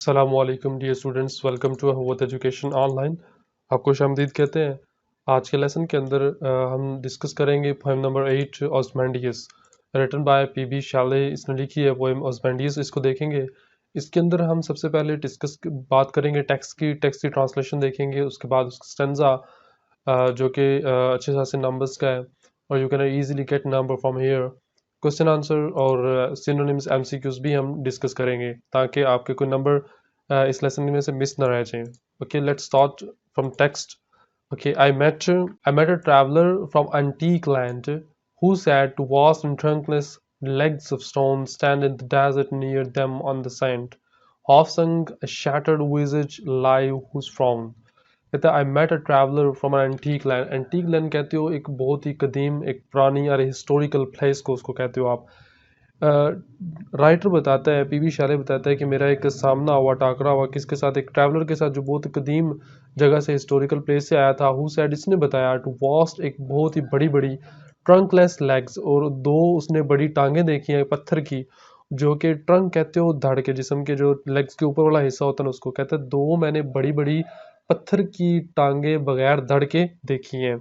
अस्सलामुअलैकुम dear students, welcome to Hawat education online. आपको खुशामदीद कहते हैं। आज के लेसन के अंदर हम डिस्कस करेंगे poem number 8 Ozymandias, written by P B Shelley. इसने लिखी है पोएम ऑस्मेंडियस। इसको देखेंगे। इसके अंदर हम सबसे पहले बात करेंगे टेक्स्ट की ट्रांसलेशन देखेंगे। उसके बाद उसका स्टेंजा जो कि अच्छे खासे नंबर्स का है और you can easily get number from here. Question answer और सिनोनिम्स एमसीक्यूज भी हम डिस्कस करेंगे ताकि आपके कोई नंबर इस लेसन में से मिस ना रह जाए। Okay, let's start from text. Okay, I met a traveler from antique land who said to vast and trunkless legs of stone stand in the desert near them on the sand, half sunk, a shattered visage lie whose frown. कहता है I met a traveller from an antique land. Antique land कहते हो एक बहुत ही कदीम, एक पुरानी और हिस्टोरिकल प्लेस को उसको कहते हो आप। राइटर बताता है, पीबी शैले बताता है कि मेरा एक सामना हुआ, टाकरा हुआ किसके साथ, एक ट्रैवलर के साथ जो बहुत कदीम जगह से, हिस्टोरिकल प्लेस से आया था। हु सैड, इसने बताया, टू वास्ट, एक बहुत ही बड़ी बड़ी, ट्रंकलेस लेग्स, और दो उसने बड़ी टांगें देखी हैं पत्थर की, जो कि ट्रंक कहते हो धड़ के जिस्म के जो लेग्स के ऊपर वाला हिस्सा होता है उसको कहते हैं। दो मैंने बड़ी बड़ी पत्थर की टांगे बगैर धड़ के देखी हैं।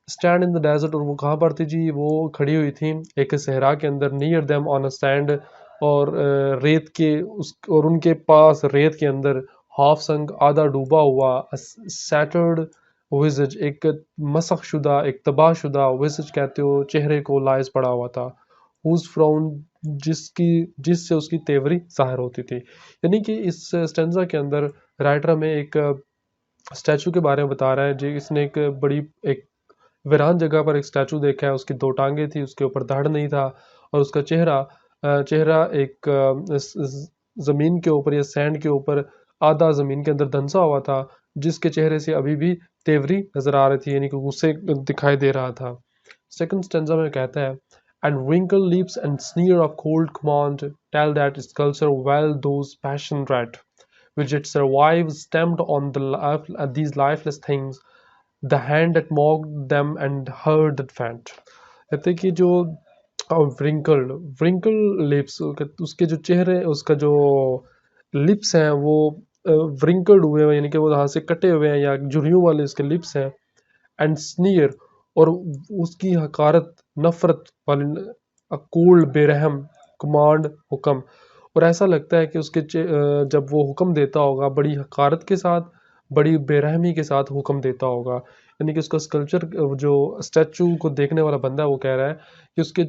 स्टैंड इन द डेजर्ट, और वो कहाँ पर थी जी, वो खड़ी हुई थी एक सहरा के अंदर, near them on a stand, और रेत के उस और उनके पास रेत के अंदर, हाफ संग, आधा डूबा हुआ, सैटर्ड विजज, एक मसख शुदा, एक तबाहशुदा, विजज कहते हो चेहरे को, लाइस पड़ा हुआ था। हुज फ्राउन, जिससे उसकी तेवरी जाहिर होती थी। यानी कि इस स्टेंजा के अंदर राइटर हमें एक स्टैचू के बारे में बता रहा है जी। इसने एक बड़ी, एक वीरान जगह पर एक स्टैचू देखा है, उसकी दो टांगे थी, उसके ऊपर धड़ नहीं था, और उसका चेहरा एक जमीन के ऊपर या सैंड के ऊपर, आधा जमीन के अंदर धंसा हुआ था, जिसके चेहरे से अभी भी तेवरी नजर आ रही थी, यानी कि गुस्से दिखाई दे रहा था। सेकंड स्टेंजा में कहता है, and wrinkled lips and sneer of cold command tell that its culture well those passion red which it survives stamped on these lifeless things, the hand that mocked them and heard that faint। कहते कि जो wrinkled lips, उसके जो चेहरे, उसका जो lips हैं वो wrinkled हुए हैं, यानी कि वो यहाँ से कटे हुए हैं या झुर्रियों वाले उसके लिप्स हैं। एंड स्नीयर, और उसकी हकारत, नफरत वाली, कोल्ड, बेरहम, कमांड, हुक्म, और ऐसा लगता है कि जब वो हुक्म देता होगा बड़ी हकारत के साथ, बड़ी बेरहमी के साथ हुक्म देता होगा। यानी कि उसका स्कल्पचर, जो स्टैचू को देखने वाला बंदा है वो कह रहा है कि उसके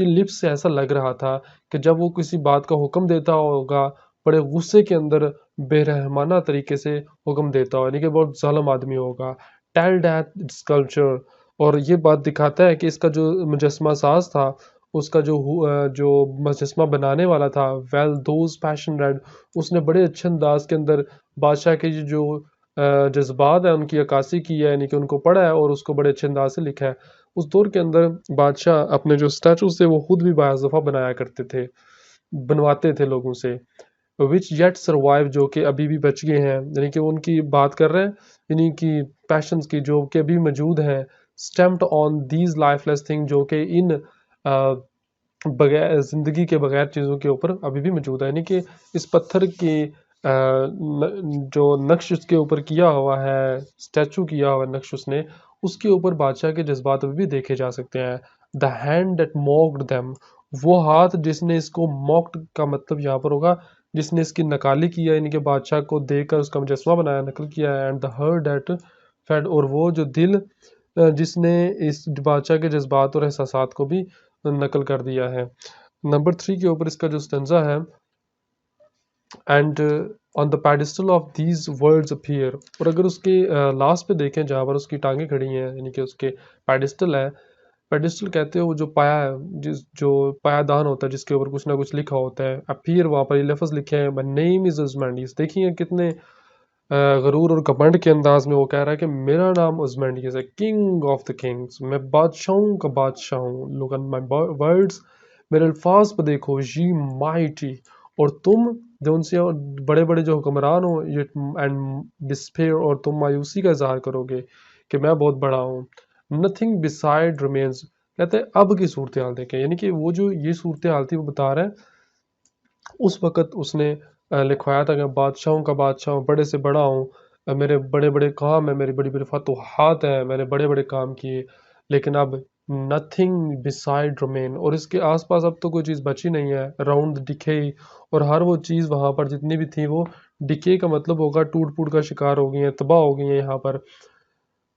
लिप्स से ऐसा लग रहा था कि जब वो किसी बात का हुक्म देता होगा, बड़े गुस्से के अंदर बेरहमाना तरीके से हुक्म देता हो, यानी कि बहुत जालिम आदमी होगा। टेल दैट स्कल्पचर, और ये बात दिखाता है कि इसका जो मुजस्मा साज था, उसका जो मुजस्मा बनाने वाला था, वेल दोज पैशन रेड, उसने बड़े अच्छे अंदाज के अंदर बादशाह के जो जज्बात है उनकी अक्कासी की है, यानी कि उनको पढ़ा है और उसको बड़े अच्छे अंदाज से लिखा है। उस दौर के अंदर बादशाह अपने जो स्टैचूज थे वो खुद भी बाज़ दफ़ा बनाया करते थे, बनवाते थे लोगों से। विच येट सर्वाइव, जो कि अभी भी बच गए हैं, यानी कि उनकी बात कर रहे हैं, यानी कि पैशंस की, जो कि अभी मौजूद हैं। Stamped on these lifeless thing, जो कि इन बगैर ज़िंदगी के बगैर चीज़ों के ऊपर अभी भी मौजूद है। यानी कि इस पत्थर की जो नक्श उसके ऊपर किया हुआ है, स्टैचू किया हुआ नक्श उसने, उसके ऊपर बादशाह के जज्बात अभी भी देखे जा सकते हैं। The hand that mocked them, वो हाथ जिसने इसको, मॉक्ड का मतलब यहाँ पर होगा जिसने इसकी नकाली किया, यानी कि बादशाह को देखकर उसका मुजस्मा बनाया, नकल किया है। And the heart that fed, और वो जो दिल जिसने इस बादशाह के जज्बात और एहसासात को भी नकल कर दिया है। नंबर 3 के ऊपर इसका जो स्टेंजा है, and on the pedestal of these words appear, और अगर उसके लास्ट पे देखें जहाँ पर उसकी टांगें खड़ी हैं, यानी कि उसके पेडिस्टल है। पेडिस्टल कहते हो वो जो पाया है, जो पायादान होता है जिसके ऊपर कुछ ना कुछ लिखा होता है। अपीयर, वहाँ पर ये लफ्ज़ लिखे हैं, माय नेम इज़ उस्मानियस। देखिए कितने गरूर और घमंड के अंदाज में वो कह रहा है कि मेरा नाम उस्मानियस है, किंग ऑफ द किंग्स, मैं बादशाहों का बादशाह हूँ। लुक एट माय वर्ड्स, मेरे अल्फाज पर देखो, जी माइटी, और तुम जो उनसे बड़े बड़े जो हुक्मरान हो, ये एंड डिस्पेयर, और तुम मायूसी का इजहार करोगे कि मैं बहुत बड़ा हूँ। नथिंग बिसाइड रिमेन्स, कहते हैं अब की सूरत हाल देखें, यानी कि वो जो ये सूरत हाल थी वो बता रहा है उस वक़्त उसने लिखवाया था कि बादशाहों का बादशाह हूँ, बड़े से बड़ा हूँ, मेरे बड़े बड़े काम है, मेरी बड़ी बड़ी फतूहात है, मैंने बड़े बड़े काम किए, लेकिन अब नथिंग बिसाइड रमेन, और इसके आसपास अब तो कोई चीज़ बची नहीं है, राउंड डिके, और हर वो चीज़ वहाँ पर जितनी भी थी वो डिके का मतलब होगा टूट फूट का शिकार हो गई हैं, तबाह हो गई हैं यहाँ पर।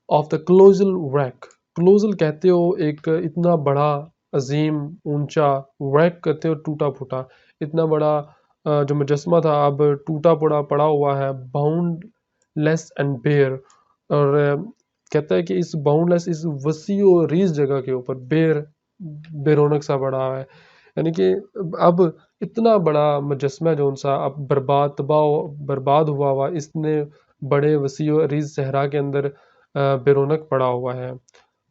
Of the colossal rack, colossal कहते हो एक इतना बड़ा अजीम ऊंचा, रैक कहते हो टूटा फूटा, इतना बड़ा जो मुजस्मा था अब टूटा पड़ा पड़ा हुआ है, बाउंड लेस एंड बेयर, और कहता है कि इस बाउंडलेस, इस वसी और रीस जगह के ऊपर बेर, बेरौनक सा बड़ा है, यानी कि अब इतना बड़ा मुजस्मा जो सा अब बर्बाद तबाह बर्बाद हुआ हुआ, इसने बड़े वसी और रीस सहरा के अंदर बेरौनक पड़ा हुआ है।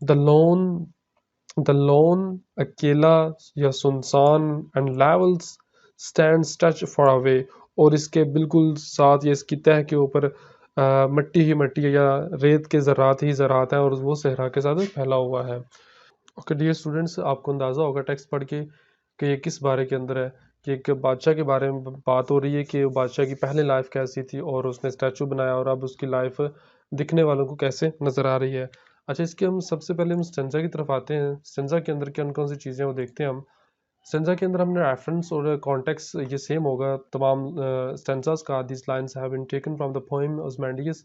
द लोन, द लोन अकेला या सुनसान and levels stand touch for away, और इसके बिल्कुल साथ या इसकी तह के ऊपर मिट्टी ही मिट्टी है या रेत के ज़रात ही ज़रात हैं, और वो सहरा के साथ फैला हुआ है। ओके डियर स्टूडेंट्स, आपको अंदाज़ा होगा टेक्स्ट पढ़ के कि ये किस बारे के अंदर है, कि एक बादशाह के बारे में बात हो रही है कि बादशाह की पहले लाइफ कैसी थी और उसने स्टैचू बनाया और अब उसकी लाइफ दिखने वालों को कैसे नज़र आ रही है। अच्छा, इसके हम सबसे पहले हम स्टेंजा की तरफ आते हैं। स्टेंजा के अंदर कौन कौन सी चीज़ें वो देखते हैं हम। स्टेंजा के अंदर हमने रेफरेंस और कॉन्टेक्स्ट ये सेम होगा तमाम स्टेंजास का। This lines have been taken from the poem Ozymandias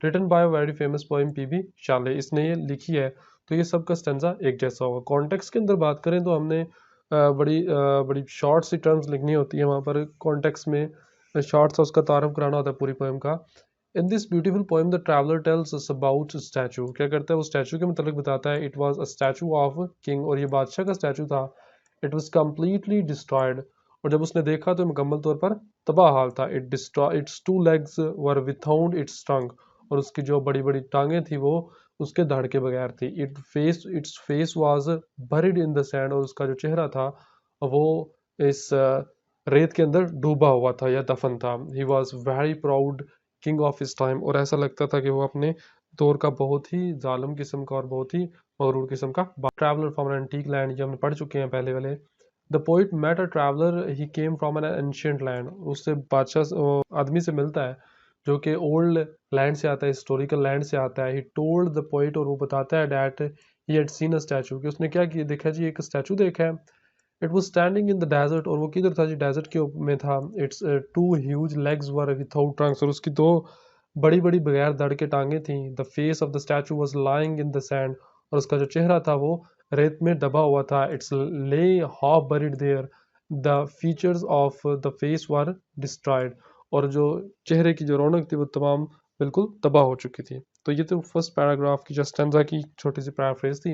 written by very famous poem P B Shelley, इसने ये लिखी है, तो ये सबका स्टेंजा एक जैसा होगा। कॉन्टेक्स्ट के अंदर बात करें तो हमने बड़ी शॉर्ट सी टर्म्स लिखनी होती है वहाँ पर कॉन्टेक्स्ट में, शॉर्ट सा उसका तारफ कराना होता है पूरी पोएम का। In this beautiful poem the traveller tells us about statue, क्या करता है वो स्टैचू के मतलब बताता है। It was a statue of king, और ये बादशाह का स्टैचू था। इट वाज कंप्लीटली डिस्ट्रॉयड, और जब उसने देखा तो मुकम्मल तौर पर तबाह हाल था। It destroy, its two legs were without its tongue, और उसकी जो बड़ी बड़ी टांगें थी वो उसके धड़ के बगैर थी। Its face was buried in the sand, और उसका जो चेहरा था वो इस रेत के अंदर डूबा हुआ था या दफन था। He was very proud king of his time, और ऐसा लगता था कि वो अपने दौर का बहुत ही जालिम किस्म का और बहुत ही मगरूर किस्म का traveller from an antique land, ये हमने पढ़ चुके हैं पहले वाले। The poet met a traveller, he came from an ancient land, उससे बादशाह आदमी से मिलता है जो कि ओल्ड लैंड से आता है, हिस्टोरिकल लैंड से आता है। ही टोल्ड द पोइट, और वो बताता है that he had seen a statue, कि उसने क्या किया, देखा जी एक स्टैचू देखा है। It was standing in the desert, और वो किधर था जी, डेजर्ट के में था। Its two huge legs were without trunks, और उसकी दो बड़ी बड़ी बगैर धड़ के टांगे थी। The face of the statue was lying in the sand, और उसका जो चेहरा था वो रेत में दबा हुआ था। Its lay half buried there, the features of the face were destroyed, और जो चेहरे की जो रौनक थी वो तमाम बिल्कुल तबाह हो चुकी थी। तो ये तो फर्स्ट पैराग्राफ की जस्ट स्टैंजा की छोटी सी पैराफ्रेज थी।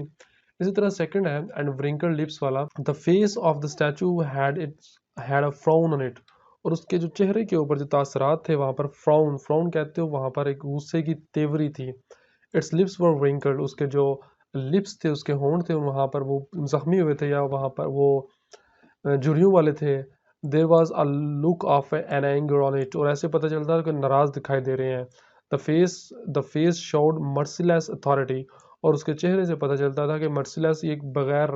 इसी तरह सेकंड है एंड व्रिंकल लिप्स वाला। The face of the statue had a frown on it, और उसके जो चेहरे के ऊपर जो तासरात थे वहां पर फ्राउन, फ्राउन कहते हो वहां पर एक गुस्से की तेवरी थी। इट्स लिप्स वर व्रिंकल्ड, उसके जो लिप्स थे, उसके होंठ थे, वहां पर वो जख्मी हुए थे या वहां पर वो झुर्रियों वाले थे। There was a look of an anger on it, और ऐसे पता चलता है कि नाराज दिखाई दे रहे हैं। The face showed merciless authority, और उसके चेहरे से पता चलता था कि मर्सीलेस एक बगैर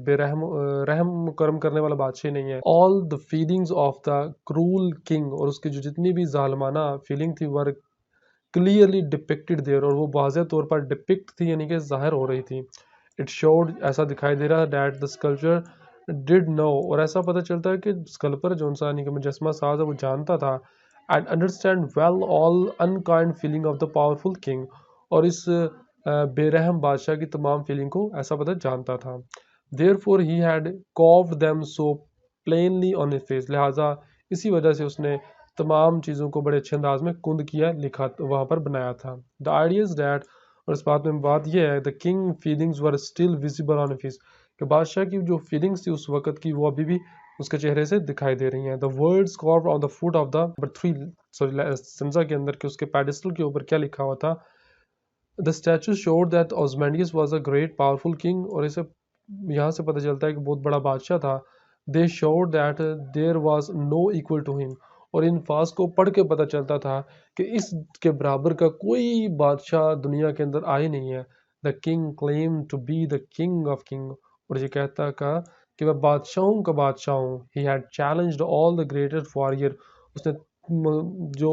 बेरहम रहम करम करने वाला बादशाह नहीं है। All the feelings of the cruel king, और उसकी जो जितनी भी जालमाना फीलिंग थी वर क्लियरली डिपिक्टेड देयर, और वो वाज़ह तौर पर डिपिक्ट थी यानी कि जाहिर हो रही थी। इट शोड, ऐसा दिखाई दे रहा है that the sculptor did know, और ऐसा पता चलता है कि स्कल्पर जो सा यानी कि मुजस्मा साज है वो जानता था and understand well all unkind feeling of the powerful king, और इस बेरहम बादशाह की तमाम फीलिंग को ऐसा पता जानता था। Therefore he had carved them so plainly on his face, लिहाजा इसी वजह से उसने तमाम चीज़ों को बड़े अच्छे अंदाज में कुंद किया, लिखा वहाँ पर बनाया था। द आइडियाज डैट, और इस बात यह है the king feelings were still visible on face, कि बादशाह की जो फीलिंग्स थी उस वक़्त की वो अभी भी उसके चेहरे से दिखाई दे रही हैं। The words carved on the foot of the number 3, sorry stanza के अंदर के उसके पेडिस्टल के ऊपर क्या लिखा हुआ था। The statue showed that Ozymandias was a great powerful king, और इसे यहाँ से पता चलता है कि बहुत बड़ा बादशाह था। They showed that there was no equal to him, और इन फास को पढ़ के पता चलता था कि इसके बराबर का कोई बादशाह दुनिया के अंदर आ ही नहीं है। The king claim to be the king of king, और ये कहता का कि मैं बादशाहों का बादशाह हूँ। He had challenged all the greatest warrior, उसने जो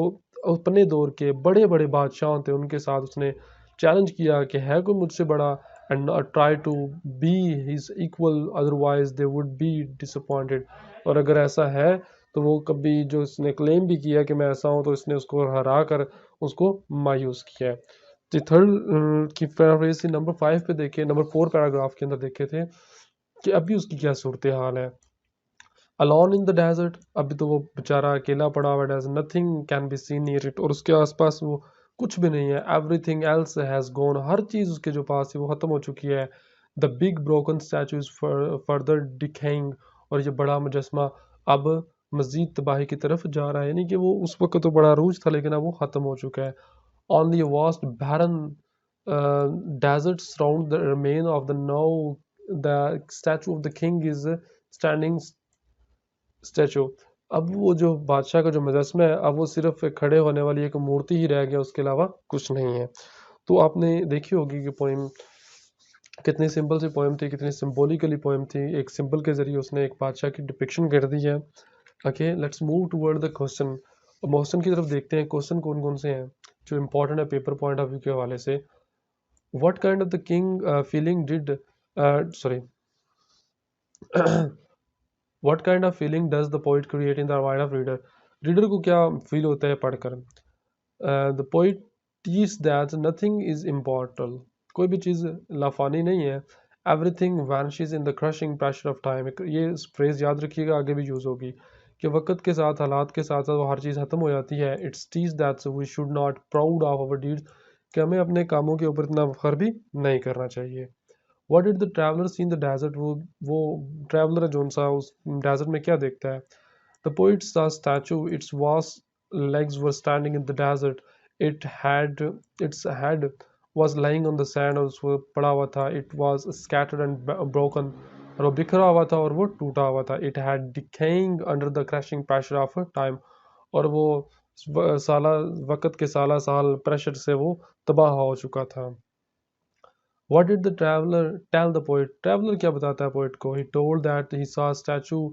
अपने दौर के बड़े बड़े बादशाह थे उनके साथ उसने चैलेंज किया कि है कोई मुझसे बड़ा, and try to be his equal, otherwise they would be disappointed. और अगर ऐसा है तो वो कभी, जो इसने क्लेम भी किया कि मैं ऐसा हूँ, तो इसने उसको हरा कर उसको मायूस किया है। तो थर्ड की पैराफ्रेज नंबर 5 पे देखे, नंबर 4 पैराग्राफ के अंदर देखे थे कि अभी उसकी क्या सूरत हाल है। अलोन इन द डेजर्ट, अभी तो वो बेचारा अकेला पड़ा हुआ है, nothing can be seen near it, और उसके आसपास वो कुछ भी नहीं है। एवरीथिंग एल्स हैज गॉन, हर चीज उसके जो पास है वो खत्म हो चुकी है। The big broken statue is further decaying, और ये बड़ा मुजस्मा अब मजीद तबाही की तरफ जा रहा है, यानी कि वो उस वक्त तो बड़ा अरूज था लेकिन अब वो खत्म हो चुका है। Only a vast barren desert surround the remain of the now the statue of the king is standing statue. अब वो जो बादशाह का जो मुजस्समा है, अब वो सिर्फ एक खड़े होने वाली एक मूर्ति ही रह गया, उसके अलावा कुछ नहीं है। तो आपने देखी होगी कि पोइम कितनी सिंपल सी पोइम थी, कितनी सिंबॉलिकली पोइम थी। एक सिंबल के जरिए उसने एक बादशाह की डिपिक्शन कर दी है। Okay, let's move toward the question. Question की तरफ देखते हैं, क्वेश्चन कौन कौन से हैं जो इंपॉर्टेंट है पेपर पॉइंट ऑफ व्यू के हवाले से। What kind of the king feeling did sorry what kind of feeling does the poet create in the mind of reader, reader को क्या फील होता है पढ़कर। The poet teach that nothing is immortal, कोई भी चीज़ लाफानी नहीं है। Everything vanishes in the crushing pressure of time, ये फ्रेज याद रखिएगा, आगे भी यूज़ होगी कि वक्त के साथ, हालात के साथ साथ वो हर चीज़ खत्म हो जाती है। Its teach that we should not proud of our deeds, कि हमें अपने कामों के ऊपर इतना फख्र भी नहीं करना चाहिए। What did the traveller see in the desert, वो ट्रैवलर जोन सा उस डेजर्ट में क्या देखता है। The poet saw statue, its vast legs were standing in the desert, it had its head was lying on the sand, और उसको पड़ा हुआ था। it was scattered and broken, और वो बिखरा हुआ था और वो टूटा हुआ था। it had decaying under the crushing pressure of time, और वो साला वक्त के साला साल प्रेशर से वो तबाह हो चुका था। What did the traveler tell the poet? Traveler क्या बताता है poet को? He told that he saw a statue.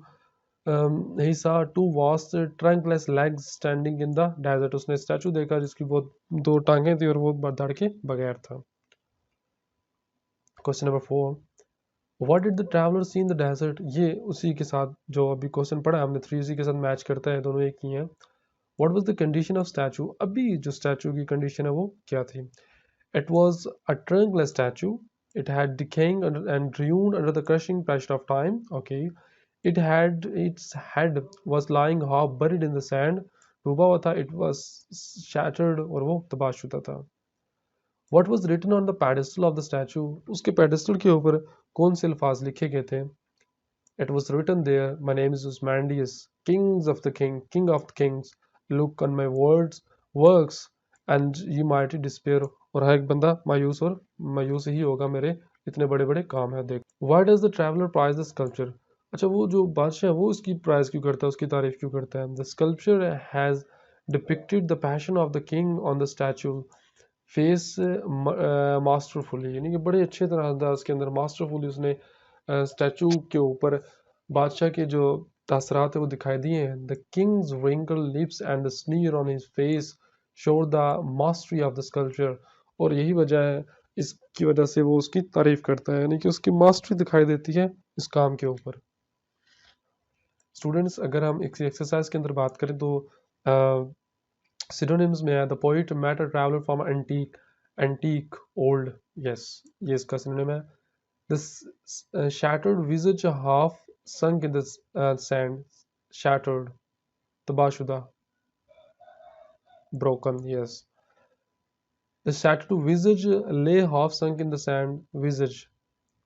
He saw two vast trunkless legs standing in the desert. उसने स्टैचू देखा जिसकी बहुत दो टांगें थी और वो धड़ के बगैर था। Question number 4, What did the traveler see in the desert? ये उसी के साथ जो अभी क्वेश्चन पढ़ा हमने, 3 उसी के साथ मैच करता है, दोनों एक ही हैं। What was the condition of statue? अभी जो स्टैचू की कंडीशन है वो क्या थी? It was a trunkless statue. It had decaying and ruined under the crushing pressure of time. Okay. Its head was lying half buried in the sand. डूबा हुआ था. It was shattered और वो तबाहशुदा था. What was written on the pedestal of the statue? उसके pedestal के ऊपर कौन से अल्फाज लिखे गए थे? It was written there, my name is Osmandius, king of the kings. Look on my works, and you might despair. और हर एक बंदा मायूस ही होगा, मेरे इतने बड़े बड़े काम है देख। Why does the traveler prize the sculpture? अच्छा, वो जो बादशाह है वो इसकी प्राइज क्यों करता है, उसकी तारीफ क्यों करता है? The sculpture has depicted the passion of the king on the statue. Face masterfully, यानी कि बड़े अच्छे तरह अंदाज के अंदर मास्टरफुली उसने स्टैचू के ऊपर बादशाह के जो तासरात है वो दिखाई दिए हैं। The Kings wrinkled lips and the sneer on his face showed the mastery of the sculpture, और यही वजह है, इसकी वजह से वो उसकी तारीफ करता है, यानी कि उसकी मास्टरी दिखाई देती है इस काम के ऊपर। स्टूडेंट्स, अगर हम एक एक्सरसाइज के अंदर बात करें तो सिनोनिम्स में है the poet met a traveller from antique old, yes, ये इसका सिनोनिम है। The shattered visage half sunk in the sand, shattered, तबाहशुदा, broken, yes. The shattered visage lay half sunk in the sand, visage,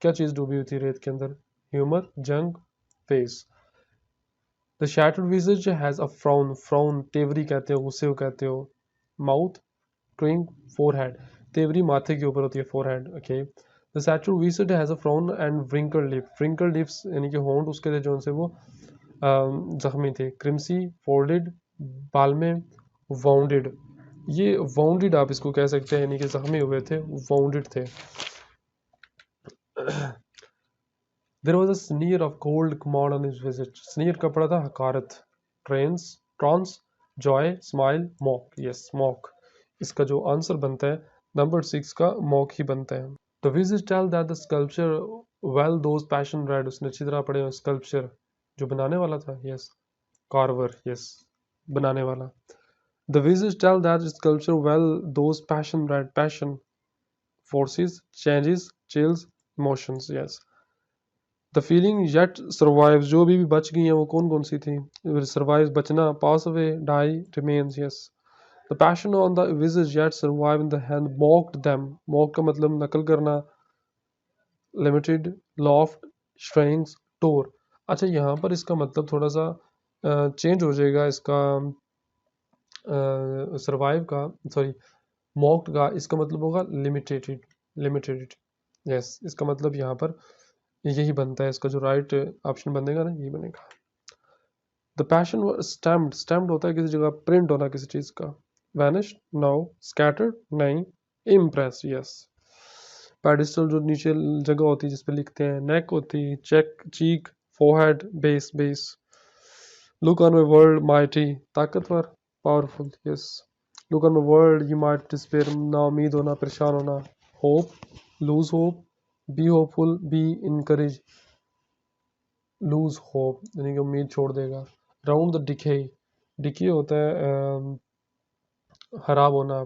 क्या चीज डूबी हुई थी रेत के अंदर? ह्यूमर, जंग, face. The shattered visage has a frown, Tewari कहते हो, गुस्से को कहते हो। Mouth, twink, forehead, तेवरी माथे के ऊपर होती है, forehead, okay. The shattered visage has a frown and wrinkled lips, यानी कि होंठ उसके थे जो उनसे वो जख्मी थे। Crimson, folded, बालमे, wounded, ये wounded आप इसको कह सकते हैं, यानी कि जख्मी हुए थे, wounded थे। There was a sneer of cold command on his visage. Sneer का पड़ा था हकारत। Trance, Joy, smile, mock, yes mock. इसका जो आंसर बनता है नंबर 6 का मॉक ही बनता है। The visit tell that the sculptor well those passion read, उसने अच्छी तरह पढ़े स्कल्पचर जो बनाने वाला था, यस कार्वर, यस बनाने वाला। The visits tell that sculpture well those passion red passion forces, changes, chills, emotions, yes. The feeling yet survives, जो भी बच गई हैं वो कौन कौन सी थी? Survives बचना, pass away, die, remains, yes. The passion on the visage yet survive in the hand mocked them. Mock का मतलब नकल करना, limited, loft, strings, tore. अच्छा यहाँ पर इसका मतलब थोड़ा सा चेंज हो जाएगा इसका सर्वाइव का, सॉरी मॉक्ड का इसका मतलब होगा लिमिटेड, लिमिटेड, यस इसका मतलब यहाँ पर यही बनता है, इसका जो राइट ऑप्शन बनेगा ना यही बनेगा। द पैशन स्टैम्प्ड, स्टैम्प्ड होता है किसी जगह प्रिंट होना किसी चीज का। Vanish, no. स्कैटर्ड, नहीं। Impress, yes. पेडिस्टल जो नीचे जगह होती है जिसपे लिखते हैं, नेक होती, check, cheek, forehead, base, base. Look on my वर्ल्ड, माइटी, ताकतवर, powerful, yes. Look on my वर्ल्ड, यू माइट डिस्पेयर, नाउमीद होना, परेशान होना। Hope, lose hope, be hopeful, be encourage, lose hope यानी कि उम्मीद छोड़ देगा। राउंड द डिके, डिके होता है खराब होना,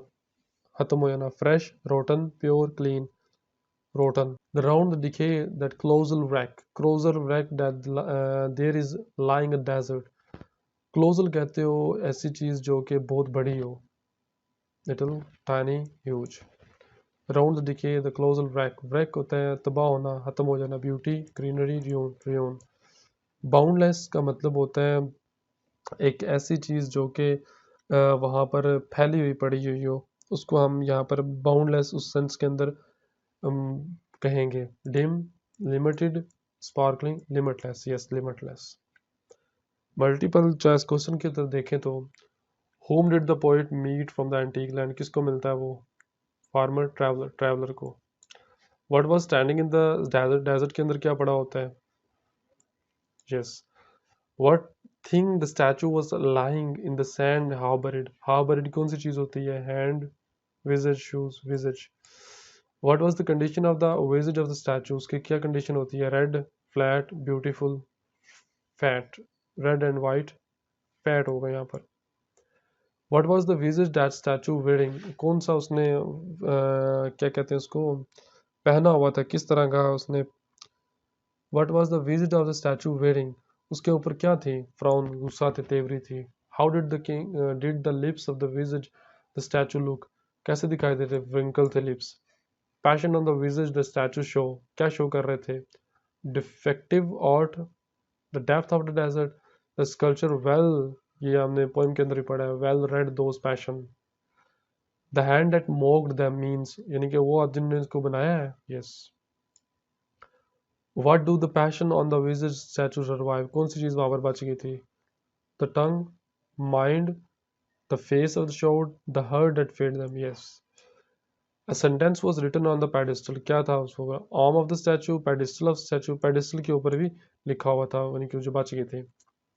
खत्म हो जाना। Fresh, rotten, pure, clean, rotten. The round the decay that colossal wreck, colossal wreck that there is lying a desert. Colossal कहते हो ऐसी चीज जो कि बहुत बड़ी हो, little, tiny, huge. Round the decay the colossal wreck, wreck होता है तबाह होना, खत्म हो जाना। ब्यूटी, ग्रीनरी, रियोन, रियोन। बाउंडलेस का मतलब होता है एक ऐसी चीज जो कि वहां पर फैली हुई पड़ी हुई हो, उसको हम यहाँ पर बाउंडलेस उस सेंस के अंदर कहेंगे। Dim, limited, sparkling, limitless, yes limitless. Multiple choice question की तरफ देखें तो whom did the poet meet from the antique land, किसको मिलता है वो? फार्मर, ट्रैवलर, ट्रैवलर को। What was standing in the desert, desert के अंदर क्या पड़ा होता है? Yes. What thing the statue was lying in the sand, how buried? How buried कौन सी चीज होती है? Hand, visage, shoes, visage. What was the condition of the visage of the statue? उसकी क्या condition होती है? Red, flat, beautiful, fat. Red and white, fat होगा यहाँ पर। What was the visage that statue wearing? कौन सा उसने क्या कहते हैं उसको पहना हुआ था, किस तरह का उसने? What was the visage of the statue wearing? उसके ऊपर क्या थी? Frown, गुस्सा थी, तेवरी थी। How did the king did the lips of the visage the statue look? कैसे दिखाई देते? Wrinkle थे lips। Passion on the visage the statue show, क्या show कर रहे थे? Defective art, the depth of the desert, the sculpture well, ये हमने poem के अंदर ही पढ़ा है, well read those passion। The hand that mocked them means, यानी कि वो जिनने इसको बनाया है, yes। What do the passion on the visage statue survive? कौन सी चीज वहां पर बच गई थी? The tongue, mind, the face of the showed, the heart that fed them, yes। A sentence was written on the pedestal, क्या था उसको? Arm of the statue, pedestal of statue, pedestal के ऊपर भी लिखा हुआ था, यानी कि जो बच गए थे।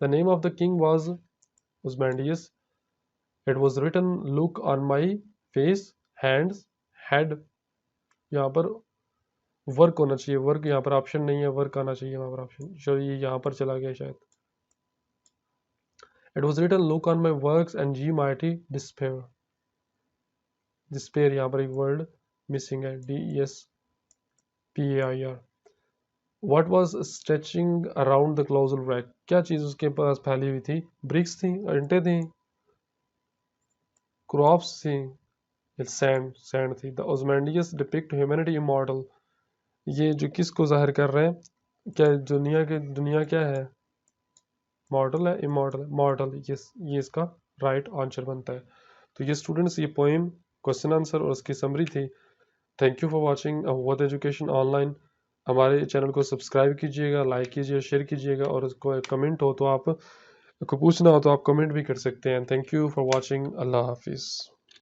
The name of the king was Osmandius। It was written, look on my face, hands, head। यहाँ पर वर्क होना चाहिए, वर्क यहाँ पर ऑप्शन नहीं है, वर्क आना चाहिए वहां पर ऑप्शन, चलिए यहाँ पर चला गया शायद। It was written, look on my works and ye mighty despair. Despair यहाँ पर एक वर्ड मिसिंग है, DESPAIR। What was stretching around the colossal wreck, क्या चीज उसके पास फैली हुई थी? ब्रिक्स थी, ईंटें थी, क्रॉप्स थी, सैंड, सैंड थी। द ओस्मांडियस डिपिक्ट ह्यूमैनिटी इमॉर्टल, ये जो किसको जाहिर कर रहे हैं? क्या दुनिया क्या है? मॉर्टल है, इमॉर्टल, मॉर्टल, ये इसका राइट आंसर बनता है। तो ये स्टूडेंट्स ये पोएम, क्वेश्चन आंसर और उसकी समरी थी। Thank you for watching Awadh education online. हमारे चैनल को सब्सक्राइब कीजिएगा, लाइक कीजिए, शेयर कीजिएगा, और उसको कमेंट हो तो आप को पूछना हो तो आप कमेंट भी कर सकते हैं। Thank you for watching. अल्लाह हाफिज़।